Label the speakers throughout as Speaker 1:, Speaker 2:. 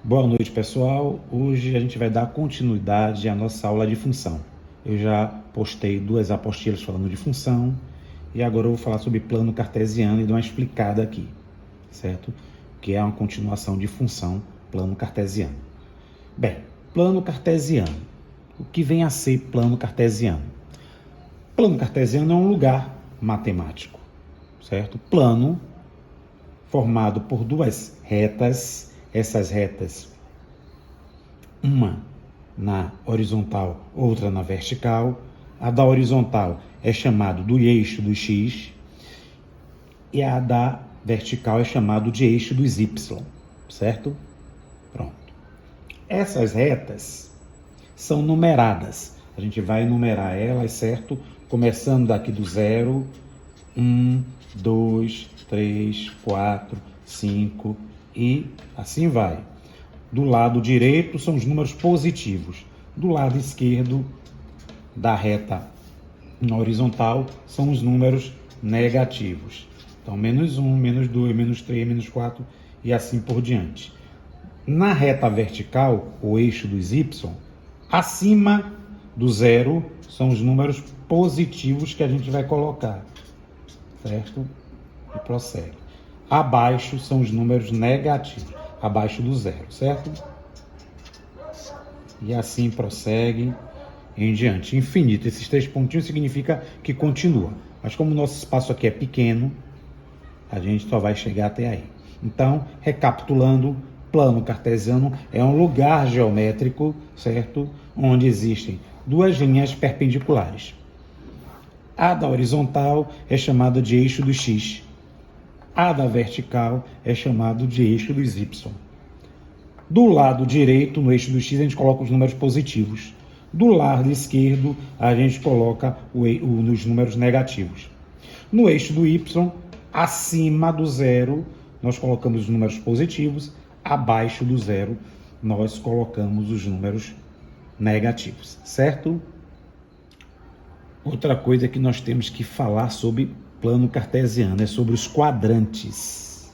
Speaker 1: Boa noite, pessoal. Hoje a gente vai dar continuidade à nossa aula de função. Eu já postei 2 apostilas falando de função e agora eu vou falar sobre plano cartesiano e dar uma explicada aqui, certo? Que é uma continuação de função, plano cartesiano. Bem, plano cartesiano. O que vem a ser plano cartesiano? Plano cartesiano é um lugar matemático, certo? Plano formado por 2 retas. Essas retas, uma na horizontal, outra na vertical. A da horizontal é chamado do eixo do x e a da vertical é chamado de eixo dos y, certo? Pronto. Essas retas são numeradas. A gente vai numerar elas, certo? Começando daqui do 0, 1, 2, 3, 4, 5 e assim vai. Do lado direito são os números positivos. Do lado esquerdo da reta na horizontal são os números negativos. Então, menos 1, menos 2, menos 3, menos 4 e assim por diante. Na reta vertical, o eixo dos y, acima do 0 são os números positivos que a gente vai colocar, certo? E prossegue. Abaixo são os números negativos, abaixo do 0, certo? E assim prossegue em diante. Infinito. Esses 3 pontinhos significa que continua. Mas como o nosso espaço aqui é pequeno, a gente só vai chegar até aí. Então, recapitulando, plano cartesiano é um lugar geométrico, certo? Onde existem 2 linhas perpendiculares. A da horizontal é chamada de eixo do x. A da vertical é chamado de eixo dos y. Do lado direito, no eixo do x, a gente coloca os números positivos. Do lado esquerdo, a gente coloca os números negativos. No eixo do y, acima do 0, nós colocamos os números positivos. Abaixo do 0, nós colocamos os números negativos, certo? Outra coisa que nós temos que falar sobre plano cartesiano é sobre os quadrantes,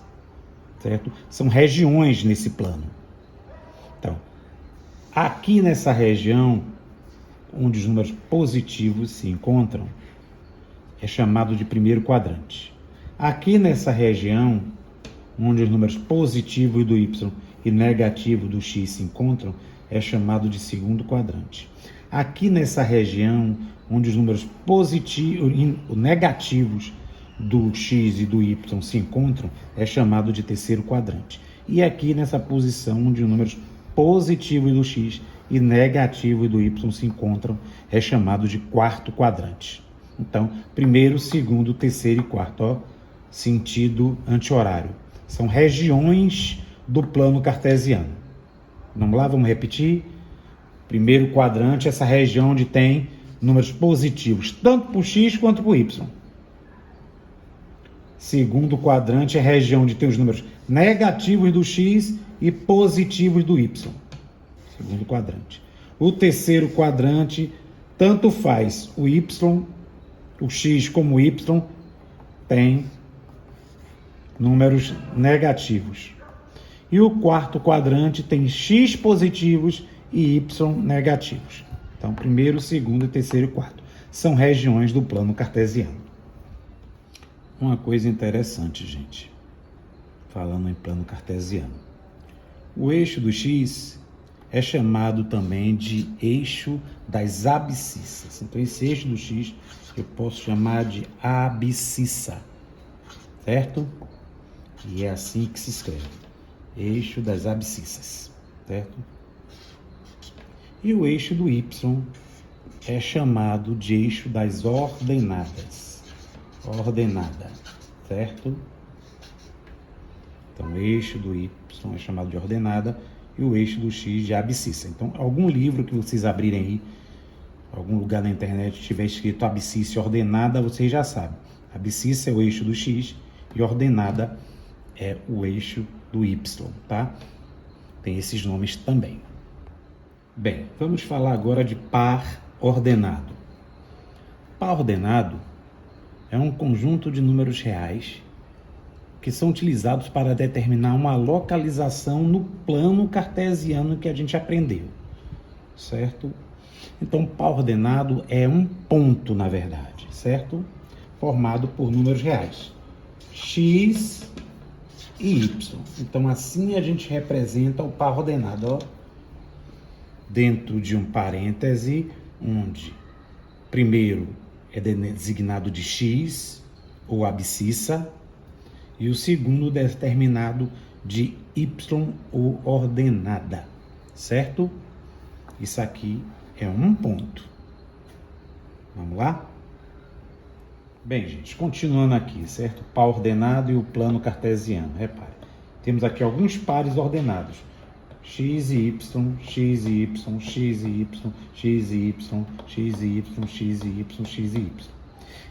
Speaker 1: certo? São regiões nesse plano. Então, aqui nessa região, onde os números positivos se encontram, é chamado de primeiro quadrante. Aqui nessa região, onde os números positivos do y e negativo do x se encontram, é chamado de segundo quadrante. Aqui nessa região, onde os números positivos e negativos do x e do y se encontram, é chamado de terceiro quadrante. E aqui nessa posição, onde os números positivos do x e negativos do y se encontram, é chamado de quarto quadrante. Então, primeiro, segundo, terceiro e quarto, ó, sentido anti-horário. São regiões do plano cartesiano. Vamos lá, vamos repetir? Primeiro quadrante, essa região onde tem números positivos, tanto para o x quanto para o y. Segundo quadrante é a região onde tem os números negativos do x e positivos do y. Segundo quadrante. O terceiro quadrante, tanto faz o y, o x como o y, tem números negativos. E o quarto quadrante tem x positivos e y negativos. Então, primeiro, segundo, terceiro e quarto. São regiões do plano cartesiano. Uma coisa interessante, gente, falando em plano cartesiano. O eixo do x é chamado também de eixo das abscissas. Então, esse eixo do x eu posso chamar de abscissa, certo? E é assim que se escreve. Eixo das abscissas, certo? E o eixo do y é chamado de eixo das ordenadas. Ordenada, certo? Então, o eixo do y é chamado de ordenada e o eixo do x de abscissa. Então, algum livro que vocês abrirem aí, algum lugar na internet tiver escrito abscissa ordenada, vocês já sabem. Abscissa é o eixo do x e ordenada é o eixo do y, tá? Tem esses nomes também. Bem, vamos falar agora de par ordenado. Par ordenado é um conjunto de números reais que são utilizados para determinar uma localização no plano cartesiano que a gente aprendeu, certo? Então, par ordenado é um ponto, na verdade, certo? Formado por números reais, x e y. Então, assim a gente representa o par ordenado, ó, dentro de um parêntese, onde primeiro é designado de x, ou abscissa, e o segundo determinado de y, ou ordenada, certo? Isso aqui é um ponto. Vamos lá? Bem, gente, continuando aqui, certo? Par ordenado e o plano cartesiano. Repare, temos aqui alguns pares ordenados. X e Y, X e Y, X e Y, X e Y, X e Y, X e Y, X e Y.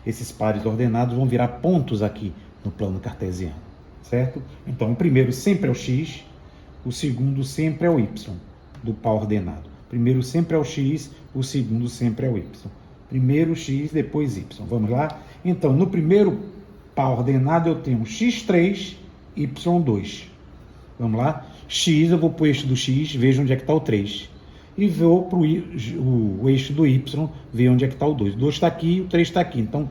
Speaker 1: Esses pares ordenados vão virar pontos aqui no plano cartesiano, certo? Então, o primeiro sempre é o X, o segundo sempre é o Y do par ordenado. O primeiro sempre é o X, o segundo sempre é o Y. Primeiro X, depois Y. Vamos lá? Então, no primeiro par ordenado eu tenho x3, y2. Vamos lá? X, eu vou para o eixo do X, vejo onde é que está o 3. E vou para o eixo do Y, ver onde é que está o 2. O 2 está aqui, o 3 está aqui. Então,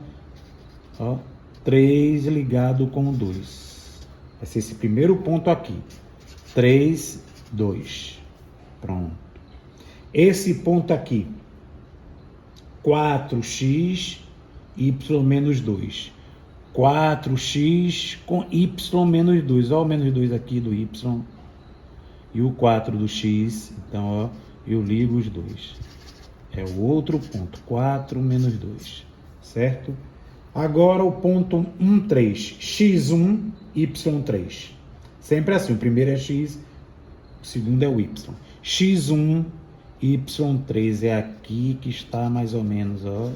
Speaker 1: ó, 3 ligado com o 2. Vai ser esse primeiro ponto aqui. 3, 2. Pronto. Esse ponto aqui, 4x, y menos 2. 4x com y menos 2. Olha o menos 2 aqui do y. E o 4 do x. Então, ó, eu ligo os dois. É o outro ponto. 4 menos 2. Certo? Agora o ponto 1, 3. x1, y3. Sempre assim. O primeiro é x, o segundo é o y. x1, y3 é aqui que está mais ou menos, ó.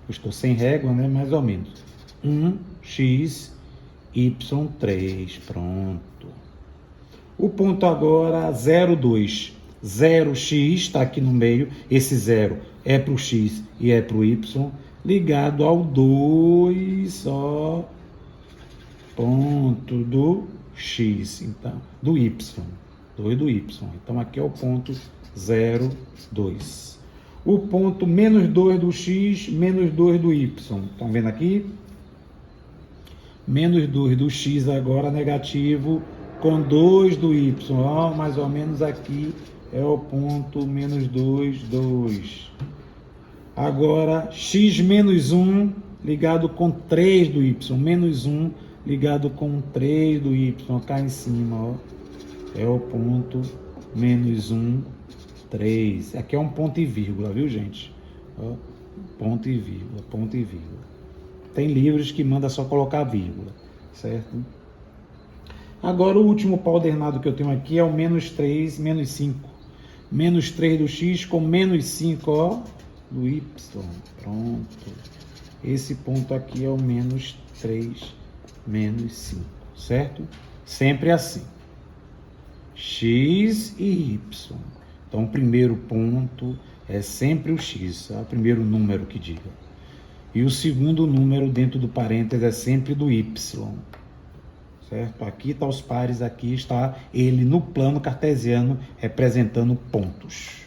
Speaker 1: Eu estou sem régua, né? Mais ou menos. 1x, y3. Pronto. O ponto agora 0, 2. 0x está aqui no meio. Esse 0 é para o x e é para o y. Ligado ao 2, ó. Ponto do x. Então, do y. 2 do y. Então, aqui é o ponto 0, 2. O ponto menos 2 do x, menos 2 do y. Estão vendo aqui? Menos 2 do x agora negativo com 2 do y. Ó, mais ou menos aqui é o ponto menos 2, 2. Agora, x menos 1 ligado com 3 do y. Menos 1 ligado com 3 do y. Cá em cima, ó. É o ponto menos 1, 3. Aqui é um ponto e vírgula, viu, gente? Ó, ponto e vírgula, ponto e vírgula. Tem livros que manda só colocar vírgula, certo? Agora, o último par ordenado que eu tenho aqui é o menos 3, menos 5. Menos 3 do x com menos 5, ó, do y. Pronto. Esse ponto aqui é o menos 3, menos 5, certo? Sempre assim. X e y. Então, o primeiro ponto é sempre o x, é o primeiro número que diga. E o segundo número dentro do parênteses é sempre do y. Certo? Aqui está os pares, aqui está ele no plano cartesiano representando pontos.